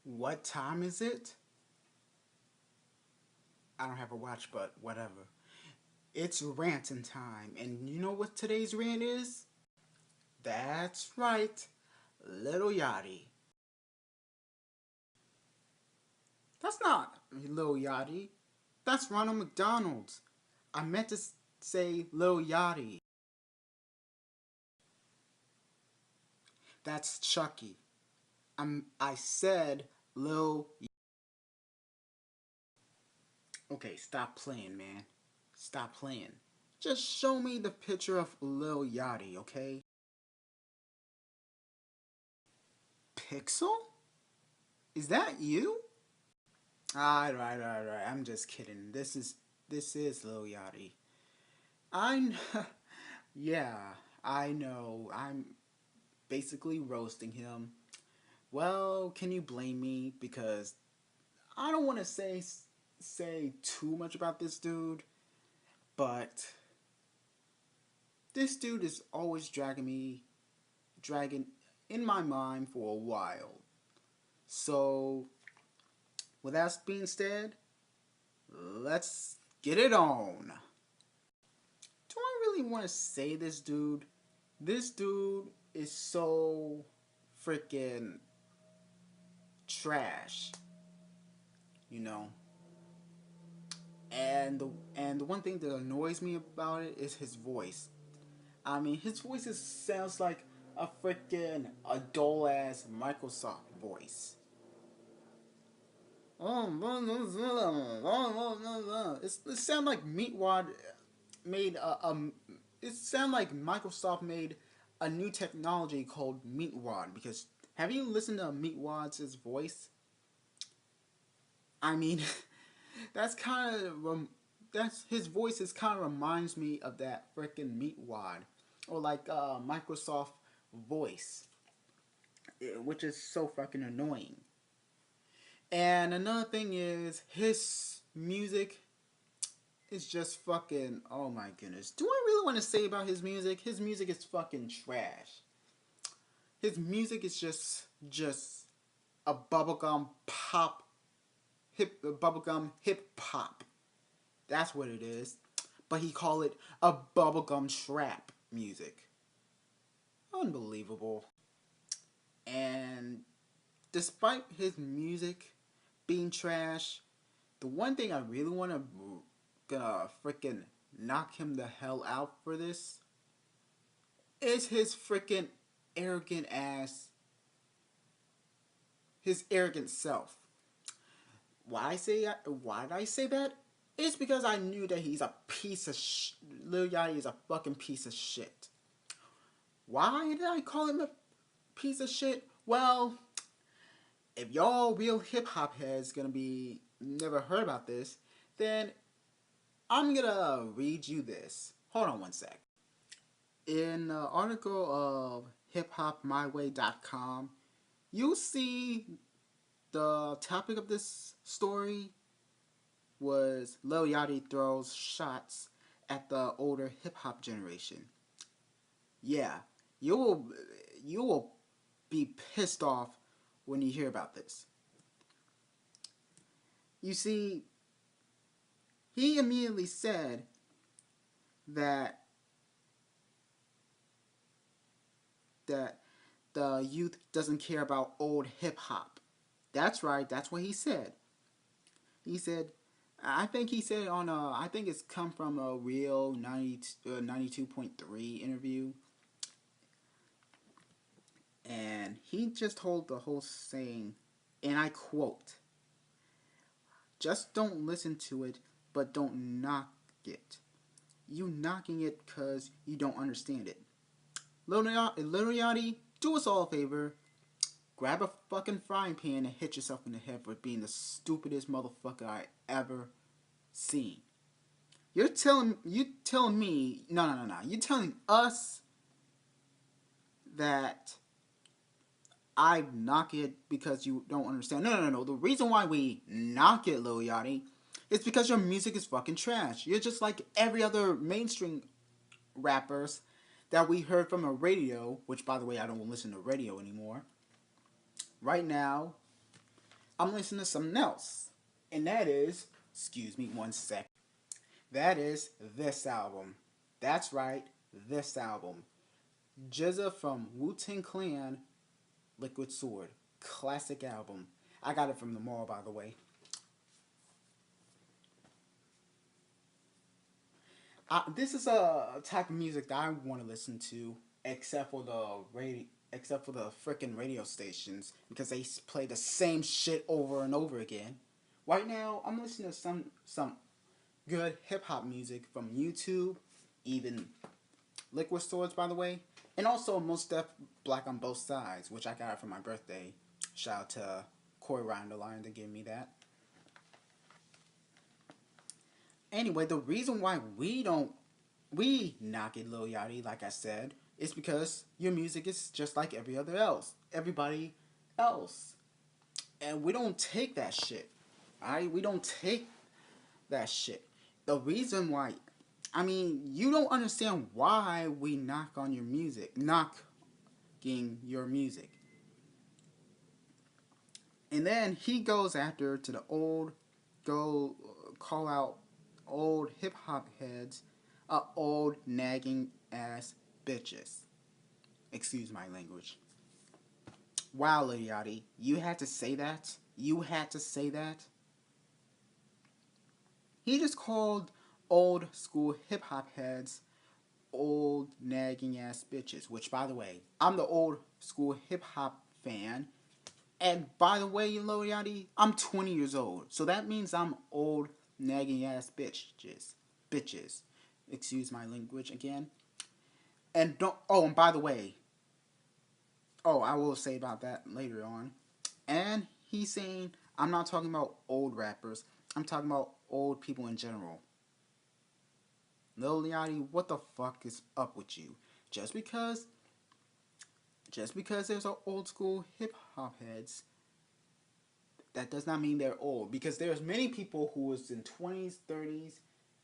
What time is it? I don't have a watch, but whatever. It's ranting time, and you know what today's rant is? That's right, Lil Yachty. That's not Lil Yachty. That's Ronald McDonald's. I meant to say Lil Yachty. That's Chucky. I said Lil. Okay, stop playing, man. Stop playing. Just show me the picture of Lil Yachty, okay? Pixel? Is that you? Alright. I'm just kidding. This is Lil Yachty. I yeah, I know. I'm basically roasting him. Well, can you blame me? Because I don't want to say too much about this dude, but this dude is always dragging in my mind for a while. So, with that being said, let's get it on. Do I really want to say this dude? This dude is so freaking trash, you know. And the one thing that annoys me about it is his voice. I mean, his voice sounds like a freaking a dull ass Microsoft voice. It sounds like Meatwad made it sounds like Microsoft made a new technology called Meatwad. Because have you listened to Meatwad's voice? I mean, that's kind of that's his voice is kind of reminds me of that freaking Meatwad, or like Microsoft voice, which is so fucking annoying. And another thing is his music is just fucking, oh my goodness. Do I really want to say about his music? His music is fucking trash. His music is just a bubblegum hip hop. That's what it is. But he call it a bubblegum trap music. Unbelievable. And despite his music being trash, the one thing I really want to gonna freaking knock him the hell out for this is his freaking arrogant ass, his arrogant self. Why did I say that? It's because I knew that he's a piece of Lil Yachty is a fucking piece of shit. Why did I call him a piece of shit? Well, if y'all real hip hop heads gonna be never heard about this, then I'm gonna read you this. Hold on one sec. In the article of hiphopmyway.com, you'll see the topic of this story was Lil Yachty throws shots at the older hip hop generation. Yeah, you will be pissed off when you hear about this. You see, he immediately said that that the youth doesn't care about old hip hop. That's right. That's what he said. He said, I think he said on I think it's come from a real 92.3 interview. And he just told the whole saying, and I quote, just don't listen to it, but don't knock it. You knocking it because you don't understand it. Lil Yachty, do us all a favor. Grab a fucking frying pan and hit yourself in the head for being the stupidest motherfucker I ever seen. You're telling me no. You're telling us that I knock it because you don't understand. No. The reason why we knock it, Lil Yachty, is because your music is fucking trash. You're just like every other mainstream rappers that we heard from a radio, which by the way I don't listen to radio anymore. Right now, I'm listening to something else. And that is, excuse me one sec. That is this album. That's right, this album. Jizza from Wu-Tang Clan, Liquid Sword. Classic album. I got it from the mall, by the way. This is a type of music that I want to listen to, except for the freaking radio stations, because they play the same shit over and over again. Right now, I'm listening to some good hip hop music from YouTube, even Liquid Swords, by the way, and also Most Def Black on Both Sides, which I got for my birthday. Shout out to Corey Rondeline to give me that. Anyway, the reason why we knock it, Lil Yachty, like I said, is because your music is just like everybody else, and we don't take that shit. Alright, we don't take that shit. The reason why, I mean, you don't understand why we knocking your music. And then he goes after to the call out old hip hop heads, old nagging ass bitches. Excuse my language. Wow, Lil Yachty, you had to say that? You had to say that? He just called old school hip hop heads old nagging ass bitches, which, by the way, I'm the old school hip hop fan. And by the way, Lil Yachty, I'm 20 years old. So that means I'm old nagging ass bitches. Bitches. Excuse my language again. And and by the way, I will say about that later on. And he's saying, I'm not talking about old rappers. I'm talking about old people in general. Lil Yachty, what the fuck is up with you? Just because there's an old school hip hop heads, that does not mean they're old. Because there's many people who was in 20s, 30s,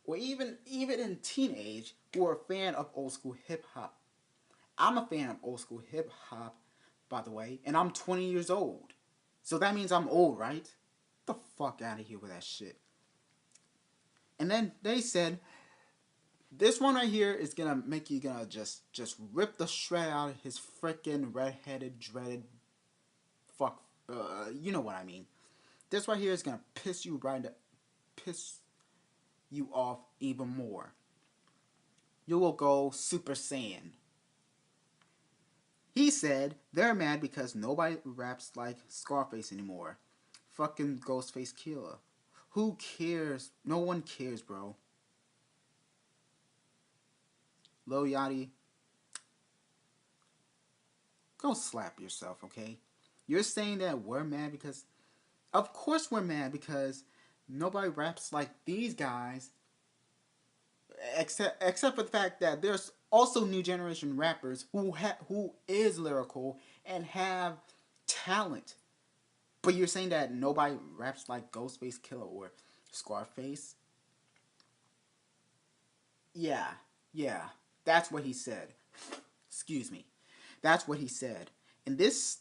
or even in teenage who are a fan of old school hip hop. I'm a fan of old school hip hop, by the way, and I'm 20 years old. So that means I'm old, right? Get the fuck out of here with that shit. And then they said, this one right here is gonna make you gonna just rip the shred out of his freaking red-headed, dreaded fuck. You know what I mean. This right here is gonna piss you off even more. You will go Super Saiyan. He said they're mad because nobody raps like Scarface anymore. Fucking Ghostface Killer. Who cares? No one cares, bro. Lil Yachty, go slap yourself, okay? You're saying that we're mad because... Of course we're mad because nobody raps like these guys, except for the fact that there's also new generation rappers who is lyrical and have talent. But you're saying that nobody raps like Ghostface Killer or Scarface? Yeah, that's what he said. Excuse me. That's what he said. And this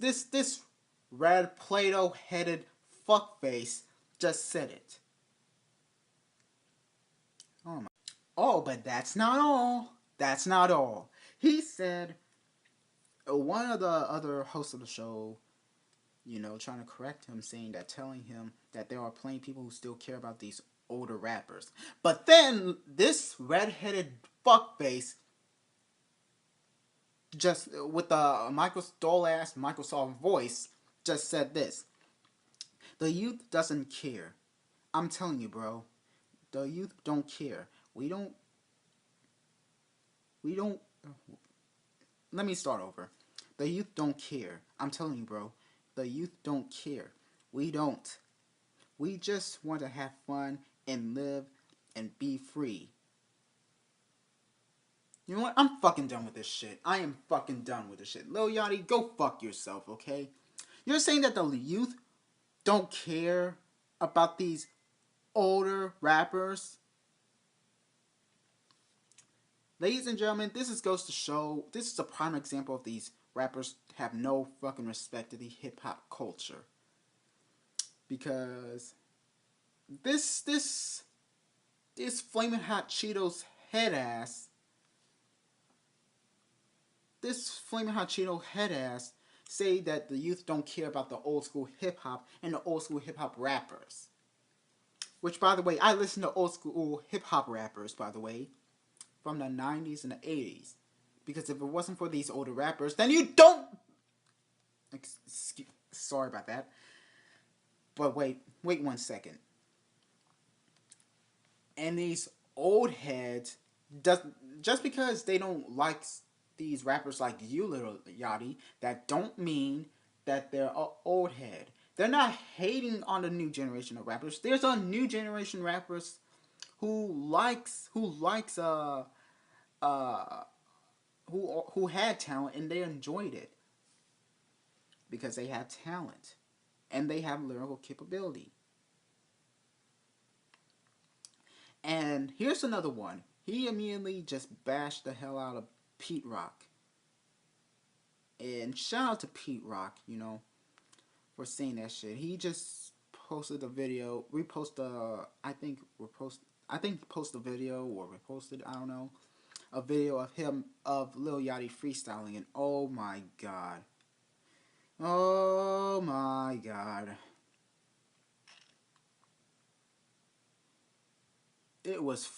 red Play-Doh headed fuckface just said it. Oh my. Oh, but that's not all. That's not all. He said, one of the other hosts of the show, trying to correct him, telling him that there are plenty of people who still care about these older rappers. But then this red-headed fuckface, just with the Microsoft voice, just said this. The youth doesn't care. I'm telling you, bro. The youth don't care. We don't... Let me start over. The youth don't care. I'm telling you, bro. The youth don't care. We don't. We just want to have fun and live and be free. You know what? I'm fucking done with this shit. I am fucking done with this shit. Lil Yachty, go fuck yourself, okay? You're saying that the youth don't care about these older rappers? Ladies and gentlemen, this goes to show, this is a prime example of these rappers have no fucking respect to the hip-hop culture. because this this flaming hot Cheetos head ass, this flaming hot Cheeto head ass say that the youth don't care about the old school hip hop and the old school hip hop rappers. Which, by the way, I listen to old school hip hop rappers, by the way, from the 90s and the 80s. Because if it wasn't for these older rappers, then you don't. Sorry about that. But wait 1 second. And these old heads, just because they don't like these rappers like you, Lil Yachty, that don't mean that they're an old head. They're not hating on the new generation of rappers. There's a new generation rappers who had talent and they enjoyed it because they have talent and they have lyrical capability. And here's another one. He immediately just bashed the hell out of Pete Rock. And shout out to Pete Rock, for saying that shit. He just posted a video, I think he posted a video or reposted, I don't know, a video of Lil Yachty freestyling, and oh my god. Oh my god. It was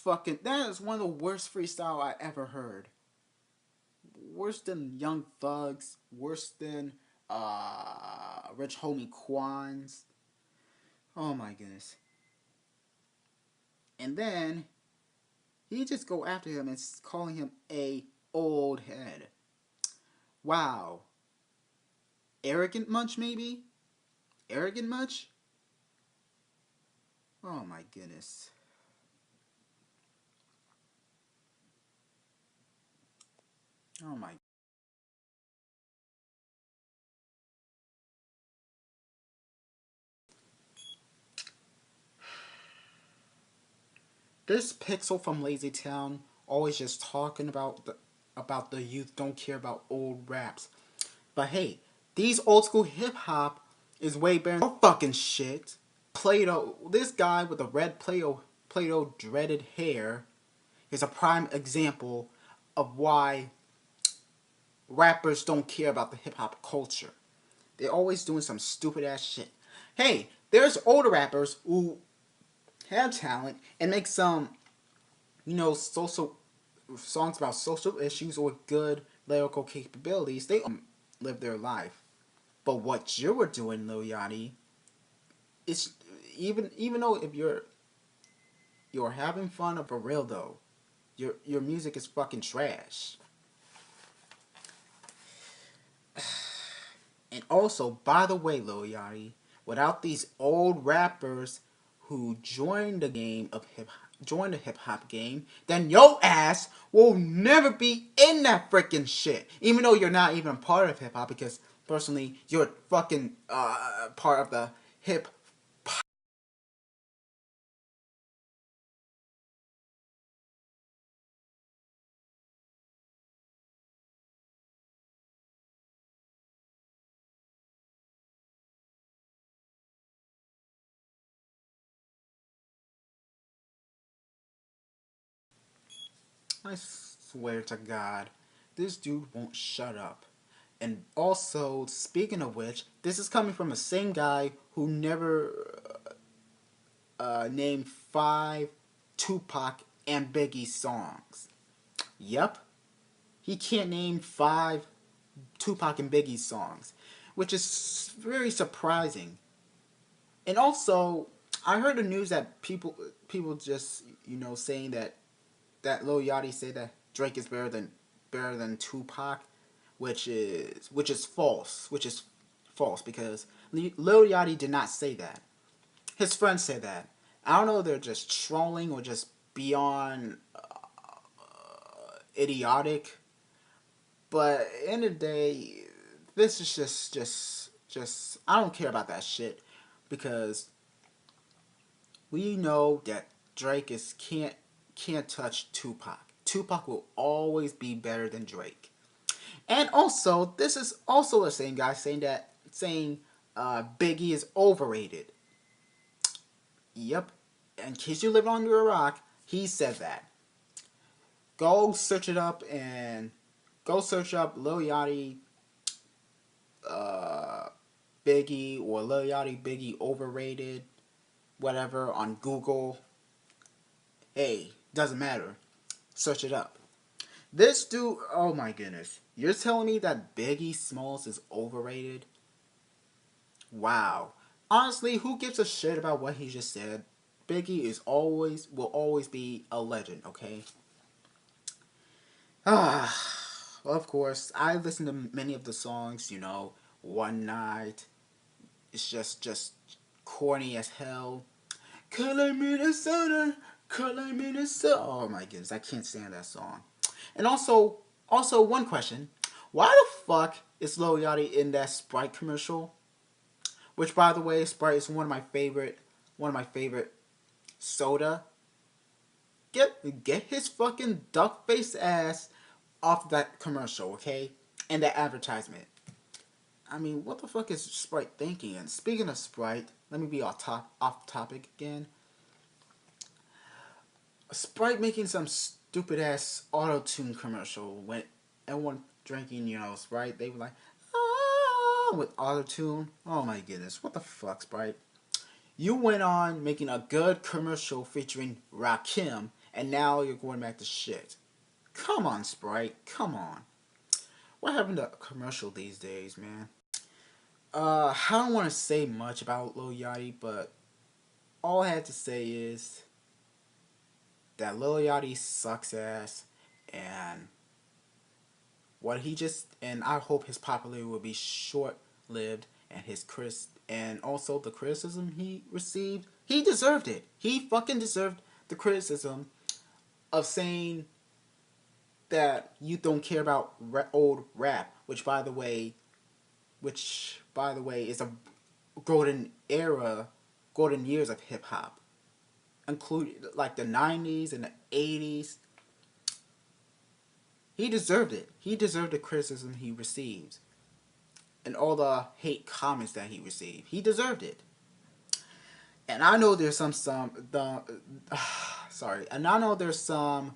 that is one of the worst freestyle I ever heard. Worse than Young Thugs, worse than Rich Homie Quan's. Oh my goodness. And then he just go after him and calling him a old head. Wow. Arrogant much, maybe? Arrogant much? Oh my goodness. Oh my. This Pixel from Lazy Town always just talking about the youth don't care about old raps. But hey, these old school hip hop is way better than fucking shit. Play-Doh, this guy with the red Play-Doh dreaded hair is a prime example of why rappers don't care about the hip hop culture. They're always doing some stupid ass shit. Hey, there's older rappers who have talent and make some, social songs about social issues or good lyrical capabilities. They live their life. But what you were doing, Lil Yachty, is even though if you're having fun for real though, your music is fucking trash. And also, by the way, Lil Yachty, without these old rappers who joined the hip hop game, then your ass will never be in that freaking shit. Even though you're not even part of hip hop, because personally, you're fucking part of the hip. I swear to God, this dude won't shut up. And also, speaking of which, this is coming from the same guy who never named 5 Tupac and Biggie songs. Yep, he can't name 5 Tupac and Biggie songs, which is very surprising. And also, I heard the news that people just saying that Lil Yachty said that Drake is better than Tupac, which is false because Lil Yachty did not say that. His friend said that. I don't know if they're just trolling or just beyond idiotic, but at the end of the day, this is just I don't care about that shit because we know that Drake can't touch Tupac. Tupac will always be better than Drake. And also, this is also the same guy saying Biggie is overrated. Yep. In case you live under a rock, he said that. Go search it up and go search up Lil Yachty, uh, Biggie, or Lil Yachty Biggie overrated, whatever, on Google. Hey, doesn't matter. Search it up. This dude, oh my goodness. You're telling me that Biggie Smalls is overrated? Wow. Honestly, who gives a shit about what he just said? Biggie will always be a legend, okay? Ah, of course, I listen to many of the songs, One Night. It's just corny as hell. Color Minnesota, color Minnesota. Oh my goodness, I can't stand that song. And also one question: why the fuck is Lil Yachty in that Sprite commercial? Which, by the way, Sprite is one of my favorite soda. Get his fucking duck face ass off that commercial, okay? And that advertisement. I mean, what the fuck is Sprite thinking? And speaking of Sprite, let me be off topic again. Sprite making some stupid ass auto tune commercial when everyone drinking, Sprite. They were like, ah, with auto tune. Oh my goodness, what the fuck, Sprite? You went on making a good commercial featuring Rakim, and now you're going back to shit. Come on, Sprite. Come on. What happened to commercial these days, man? I don't want to say much about Lil Yachty, but all I had to say is that Lil Yachty sucks ass, and and I hope his popularity will be short lived, and and also the criticism he received, he deserved it. He fucking deserved the criticism of saying that you don't care about old rap, which by the way is a golden years of hip hop, including like the 90s and the 80s. He deserved it. He deserved the criticism he received and all the hate comments that he received. He deserved it. And I know there's sorry, and I know there's some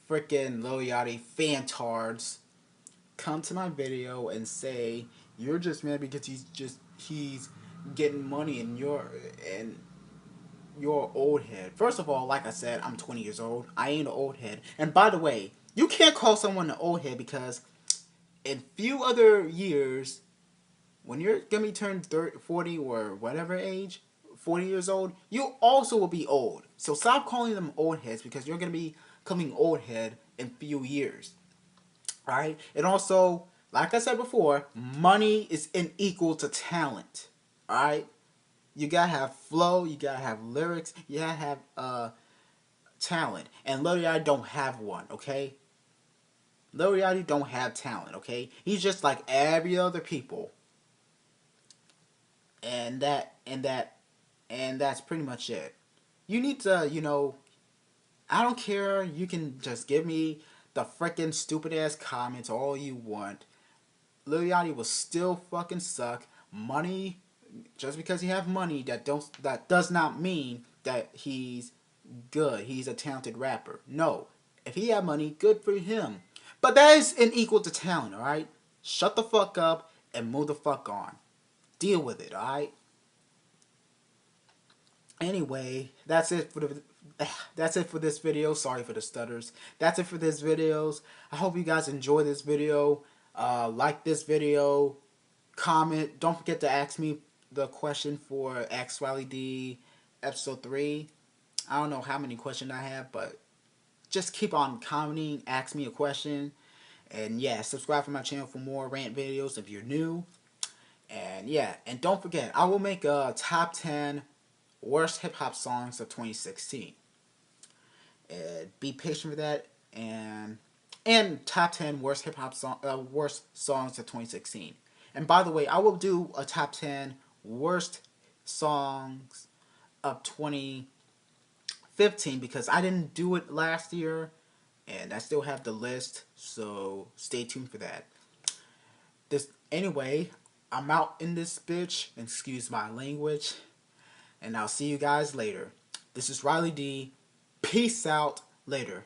freaking Lil Yachty fantards come to my video and say you're just mad because he's getting money and you're old head. First of all, like I said, I'm 20 years old. I ain't an old head. And by the way, you can't call someone an old head because in few other years, when you're gonna be turned 30, 40 or whatever age, 40 years old, you also will be old. So stop calling them old heads because you're gonna be coming old head in few years. Alright? And also, like I said before, money is unequal to talent. Alright? You gotta have flow, you gotta have lyrics, you gotta have talent. And Lil Yachty don't have one, okay? Lil Yachty don't have talent, okay? He's just like every other people. And that's pretty much it. You need to, I don't care. You can just give me the freaking stupid ass comments all you want. Lil Yachty will still fucking suck. Money, just because he have money, that does not mean that he's good. He's a talented rapper. No, if he have money, good for him. But that is unequal to talent. All right, shut the fuck up and move the fuck on. Deal with it. All right. Anyway, that's it for this video. Sorry for the stutters. That's it for this videos. I hope you guys enjoy this video. Like this video, comment. Don't forget to ask me the question for Ask Riley D episode 3. I don't know how many questions I have, but just keep on commenting. Ask me a question. And yeah, subscribe to my channel for more rant videos if you're new. And yeah, and don't forget, I will make a top 10 worst hip hop songs of 2016. Be patient for that, and top 10 worst worst songs of 2016. And by the way, I will do a top 10 worst songs of 2015 because I didn't do it last year, and I still have the list. So stay tuned for that. Anyway, I'm out in this bitch. Excuse my language. And I'll see you guys later. This is Riley D. Peace out. Later.